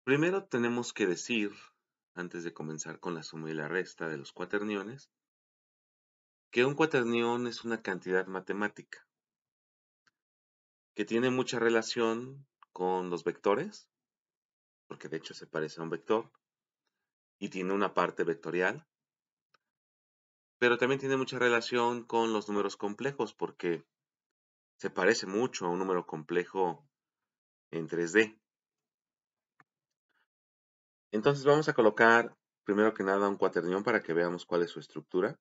Primero tenemos que decir, antes de comenzar con la suma y la resta de los cuaterniones, que un cuaternión es una cantidad matemática que tiene mucha relación con los vectores, porque de hecho se parece a un vector, y tiene una parte vectorial, pero también tiene mucha relación con los números complejos, porque se parece mucho a un número complejo en 3D. Entonces vamos a colocar, primero que nada, un cuaternión para que veamos cuál es su estructura.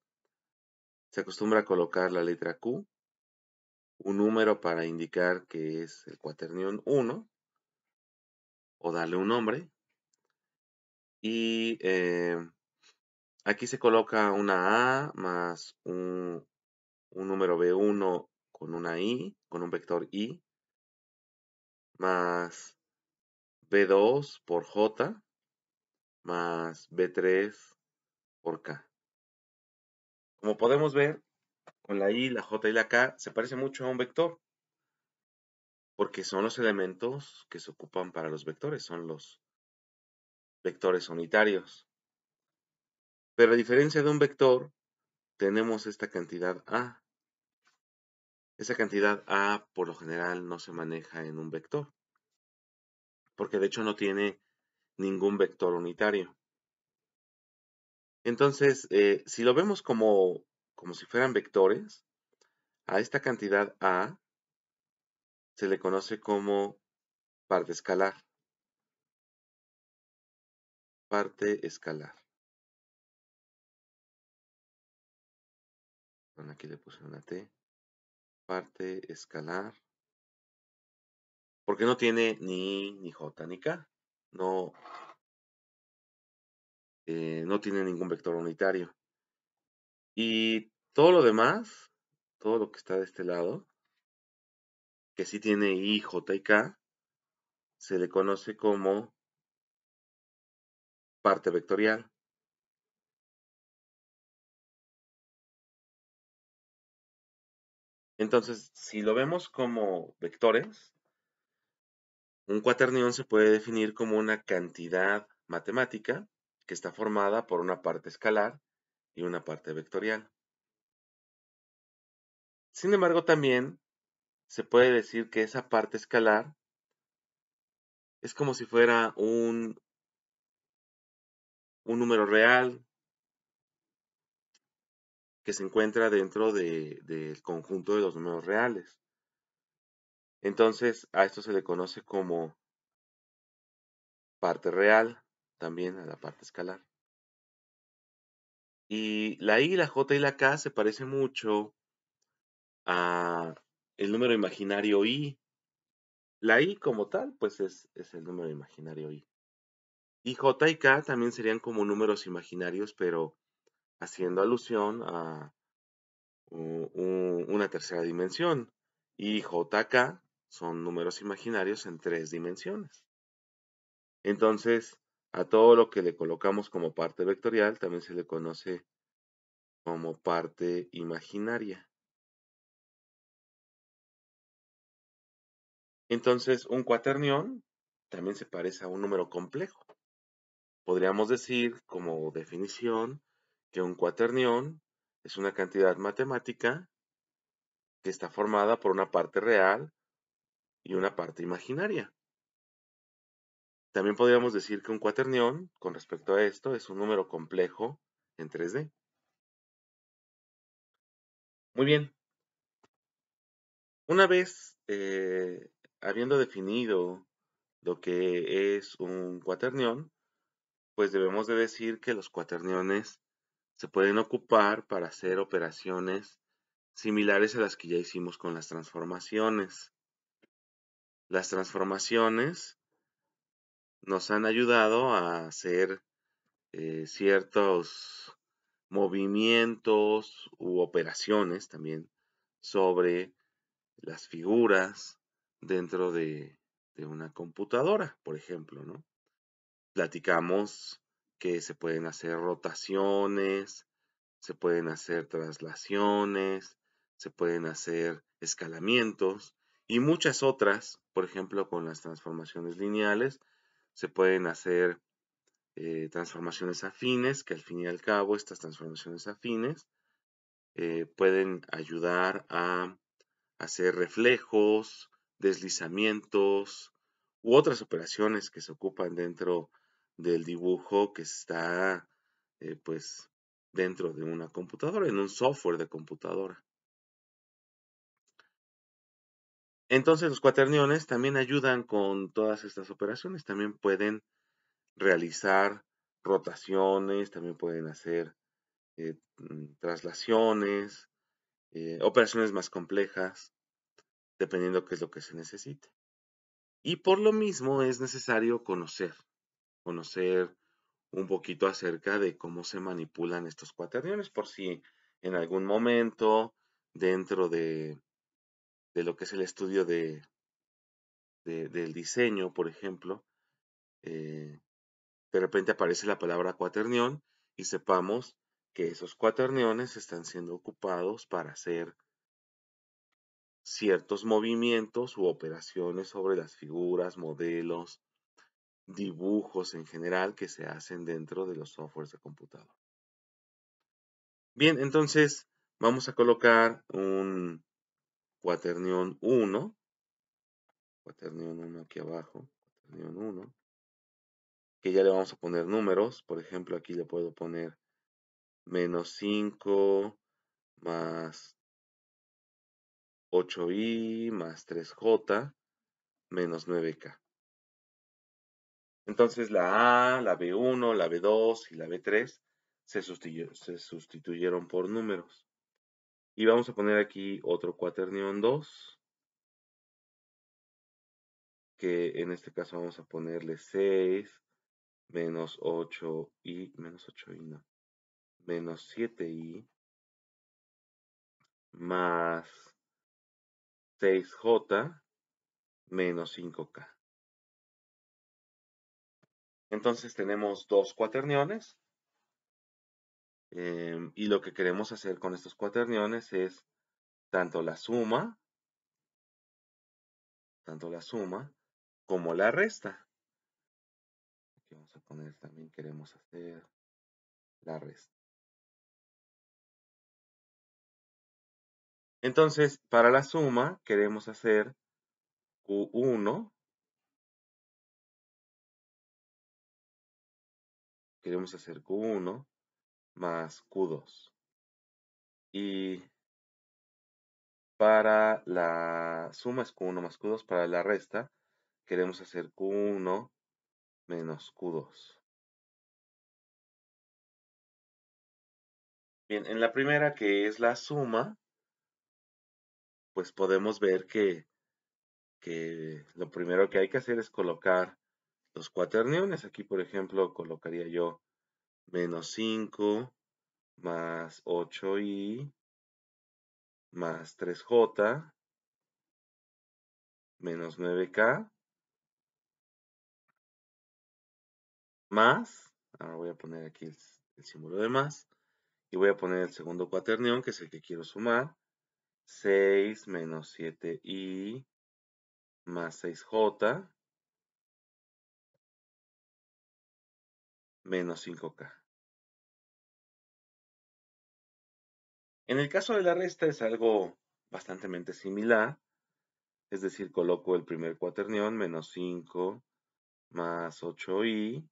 Se acostumbra a colocar la letra Q, un número para indicar que es el cuaternión 1 o darle un nombre. Y aquí se coloca una A más un número B1 con una I, con un vector I, más B2 por J, más B3 por K. Como podemos ver, con la I, la J y la K se parece mucho a un vector, porque son los elementos que se ocupan para los vectores, son los vectores unitarios. Pero a diferencia de un vector, tenemos esta cantidad A. Esa cantidad A por lo general no se maneja en un vector, porque de hecho no tiene ningún vector unitario. Entonces, si lo vemos como si fueran vectores, a esta cantidad A se le conoce como parte escalar. Parte escalar. Bueno, aquí le puse una T. Parte escalar. Porque no tiene ni I, ni J, ni K. No, no tiene ningún vector unitario. Y todo lo demás, todo lo que está de este lado, que sí tiene I, J y K, se le conoce como parte vectorial. Entonces, si lo vemos como vectores, un cuaternión se puede definir como una cantidad matemática que está formada por una parte escalar y una parte vectorial. Sin embargo, también se puede decir que esa parte escalar es como si fuera un número real que se encuentra dentro del conjunto de los números reales. Entonces, a esto se le conoce como parte real, también a la parte escalar. Y la I, la J y la K se parecen mucho a el número imaginario I. La I como tal, pues es el número imaginario I. Y J y K también serían como números imaginarios, pero haciendo alusión a una tercera dimensión. Y J, K son números imaginarios en 3 dimensiones. Entonces, a todo lo que le colocamos como parte vectorial también se le conoce como parte imaginaria. Entonces, un cuaternión también se parece a un número complejo. Podríamos decir, como definición, que un cuaternión es una cantidad matemática que está formada por una parte real y una parte imaginaria. También podríamos decir que un cuaternión, con respecto a esto, es un número complejo en 3D. Muy bien. Una vez habiendo definido lo que es un cuaternión, pues debemos de decir que los cuaterniones se pueden ocupar para hacer operaciones similares a las que ya hicimos con las transformaciones. Las transformaciones nos han ayudado a hacer ciertos movimientos u operaciones también sobre las figuras dentro de una computadora, por ejemplo, ¿no? Platicamos que se pueden hacer rotaciones, se pueden hacer traslaciones, se pueden hacer escalamientos y muchas otras, por ejemplo, con las transformaciones lineales, se pueden hacer transformaciones afines, que al fin y al cabo estas transformaciones afines pueden ayudar a hacer reflejos, deslizamientos u otras operaciones que se ocupan dentro del dibujo que está pues dentro de una computadora, en un software de computadora. Entonces los cuaterniones también ayudan con todas estas operaciones, también pueden realizar rotaciones, también pueden hacer traslaciones, operaciones más complejas, dependiendo qué es lo que se necesite. Y por lo mismo es necesario conocer un poquito acerca de cómo se manipulan estos cuaterniones, por si en algún momento dentro de lo que es el estudio del diseño, por ejemplo, de repente aparece la palabra cuaternión y sepamos que esos cuaterniones están siendo ocupados para hacer ciertos movimientos u operaciones sobre las figuras, modelos, dibujos en general que se hacen dentro de los softwares de computador. Bien, entonces vamos a colocar un cuaternión 1, cuaternión 1 aquí abajo, cuaternión 1, que ya le vamos a poner números. Por ejemplo, aquí le puedo poner -5 más 8i más 3j menos 9k. Entonces la A, la B1, la B2 y la B3 se sustituyeron por números. Y vamos a poner aquí otro cuaternión 2, que en este caso vamos a ponerle 6 menos 8i, menos 8i no, menos 7i más 6j menos 5k. Entonces tenemos dos cuaterniones y lo que queremos hacer con estos cuaterniones es tanto la suma como la resta. Aquí vamos a poner también queremos hacer la resta. Entonces, para la suma queremos hacer Q1, más Q2. Y para la suma es Q1 más Q2, para la resta queremos hacer Q1 menos Q2. Bien, en la primera que es la suma, pues podemos ver que lo primero que hay que hacer es colocar los cuaterniones. Aquí, por ejemplo, colocaría yo menos 5 más 8i más 3j menos 9k más, ahora voy a poner aquí el símbolo de más, y voy a poner el segundo cuaternión, que es el que quiero sumar, 6 menos 7i más 6j menos 5k. En el caso de la resta es algo bastante similar, es decir, coloco el primer cuaternión, menos 5 más 8i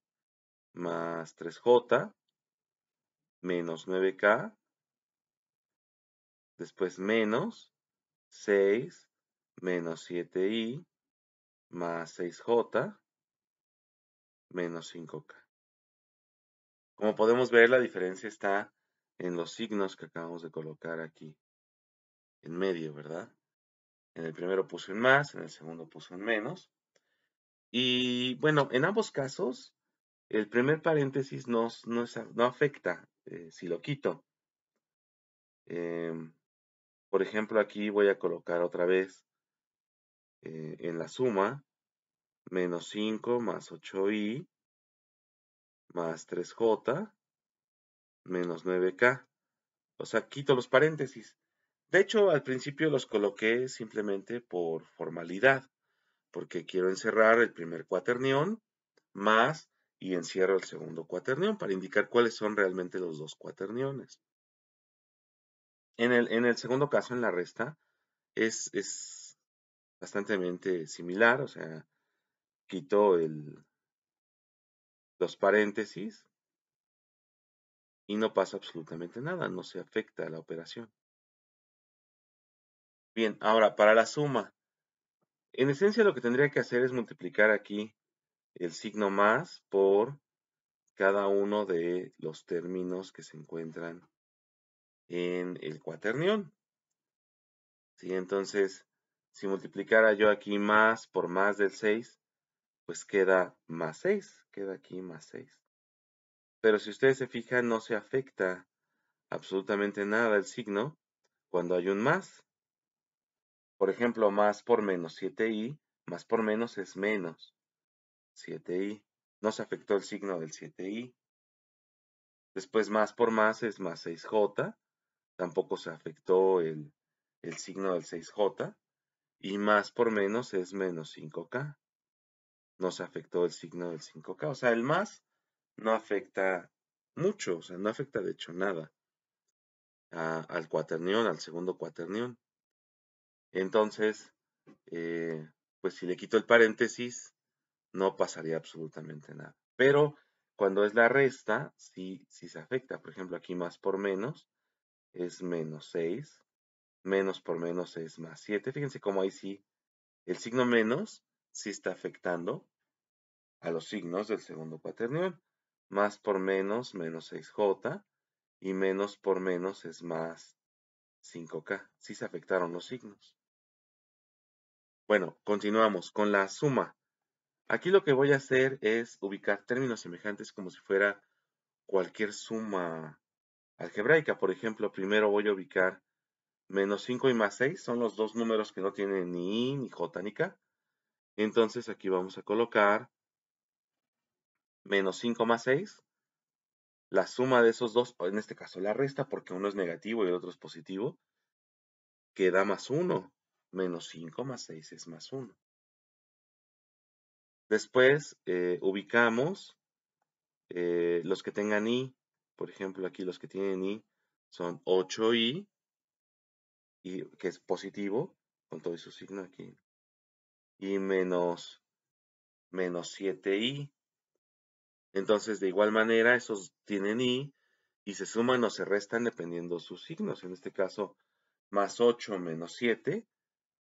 más 3j menos 9k, después menos 6 menos 7i más 6j menos 5k. Como podemos ver, la diferencia está en los signos que acabamos de colocar aquí en medio, ¿verdad? En el primero puso en más, en el segundo puso en menos. Y bueno, en ambos casos, el primer paréntesis no afecta si lo quito. Por ejemplo, aquí voy a colocar otra vez en la suma menos 5 más 8i más 3j menos 9k. O sea, quito los paréntesis. De hecho, al principio los coloqué simplemente por formalidad, porque quiero encerrar el primer cuaternión más, y encierro el segundo cuaternión para indicar cuáles son realmente los dos cuaterniones. En el segundo caso, en la resta, es bastante similar, o sea, quito los paréntesis y no pasa absolutamente nada, no se afecta a la operación. Bien, ahora para la suma. En esencia lo que tendría que hacer es multiplicar aquí el signo más por cada uno de los términos que se encuentran en el cuaternión. ¿Sí? Entonces, si multiplicara yo aquí más por más del 6, pues queda más 6, queda aquí más 6. Pero si ustedes se fijan, no se afecta absolutamente nada el signo cuando hay un más. Por ejemplo, más por menos 7i, más por menos es menos 7i. No se afectó el signo del 7i. Después más por más es más 6j. Tampoco se afectó el signo del 6j. Y más por menos es menos 5k. No se afectó el signo del 5k. O sea, el más no afecta mucho. O sea, no afecta de hecho nada al cuaternión, al segundo cuaternión. Entonces, pues si le quito el paréntesis, no pasaría absolutamente nada. Pero cuando es la resta, sí se afecta. Por ejemplo, aquí más por menos es menos 6. Menos por menos es más 7. Fíjense cómo ahí sí, el signo menos sí está afectando a los signos del segundo cuaternión. Más por menos, menos 6j. Y menos por menos es más 5k. Sí se afectaron los signos. Bueno, continuamos con la suma. Aquí lo que voy a hacer es ubicar términos semejantes como si fuera cualquier suma algebraica. Por ejemplo, primero voy a ubicar menos 5 y más 6. Son los dos números que no tienen ni i, ni j, ni k. Entonces aquí vamos a colocar menos 5 más 6. La suma de esos dos, o en este caso la resta, porque uno es negativo y el otro es positivo, queda más 1. Menos 5 más 6 es más 1. Después ubicamos los que tengan i. Por ejemplo, aquí los que tienen i son 8i, que es positivo, con todo su signo aquí, y menos 7i. Entonces, de igual manera, esos tienen i y se suman o se restan dependiendo sus signos. En este caso, más 8 menos 7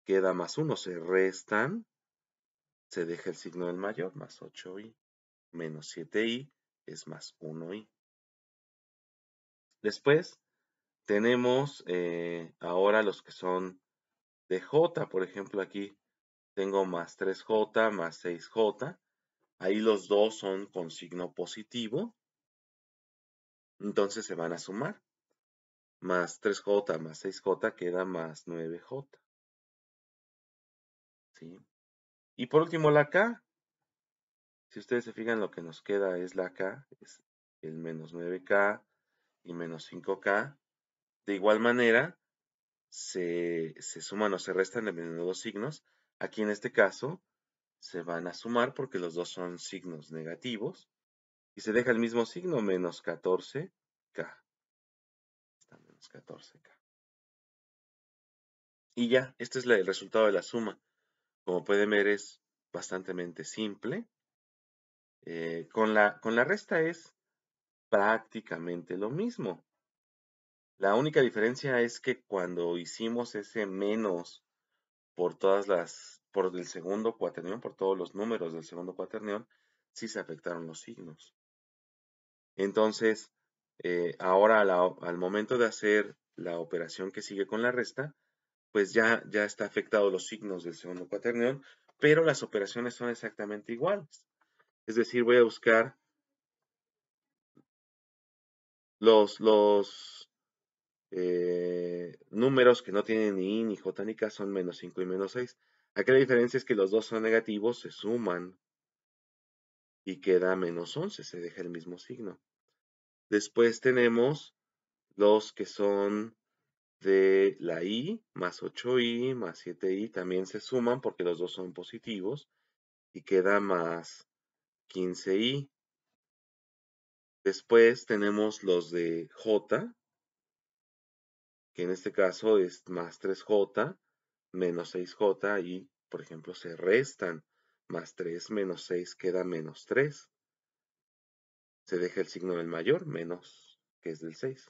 queda más 1. Se restan, se deja el signo del mayor, más 8i. Menos 7i es más 1i. Después tenemos ahora los que son de j. Por ejemplo, aquí tengo más 3j más 6j. Ahí los dos son con signo positivo. Entonces se van a sumar. Más 3j más 6j queda más 9j. ¿Sí? Y por último la k. Si ustedes se fijan, lo que nos queda es la k. Es el menos 9k y menos 5k. De igual manera, se suman o se restan dependiendo de los signos. Aquí en este caso se van a sumar porque los dos son signos negativos. Y se deja el mismo signo, menos 14k. Está menos 14k. Y ya, este es el resultado de la suma. Como pueden ver, es bastante simple. Con la resta es prácticamente lo mismo. La única diferencia es que cuando hicimos ese menos por por el segundo cuaternión, por todos los números del segundo cuaternión, sí se afectaron los signos. Entonces, ahora al momento de hacer la operación que sigue con la resta, pues ya está afectado los signos del segundo cuaternión, pero las operaciones son exactamente iguales. Es decir, voy a buscar los números que no tienen ni i, ni j, ni k son menos 5 y menos 6. Aquí la diferencia es que los dos son negativos, se suman y queda menos 11, se deja el mismo signo. Después tenemos los que son de la i, más 8i, más 7i, también se suman porque los dos son positivos y queda más 15i. Después tenemos los de j, que en este caso es más 3j menos 6j y, por ejemplo, se restan. Más 3 menos 6 queda menos 3. Se deja el signo del mayor, menos, que es del 6.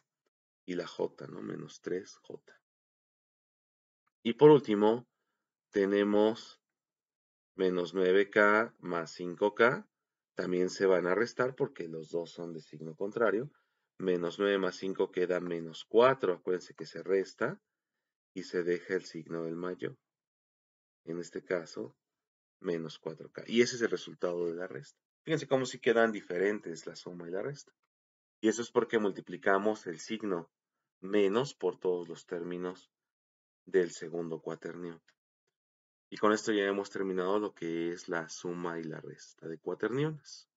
Y la j, ¿no? Menos 3j. Y por último, tenemos menos 9k más 5k. También se van a restar porque los dos son de signo contrario. Menos 9 más 5 queda menos 4. Acuérdense que se resta y se deja el signo del mayor. En este caso, menos 4k. Y ese es el resultado de la resta. Fíjense cómo si quedan diferentes la suma y la resta. Y eso es porque multiplicamos el signo menos por todos los términos del segundo cuaternio. Y con esto ya hemos terminado lo que es la suma y la resta de cuaterniones.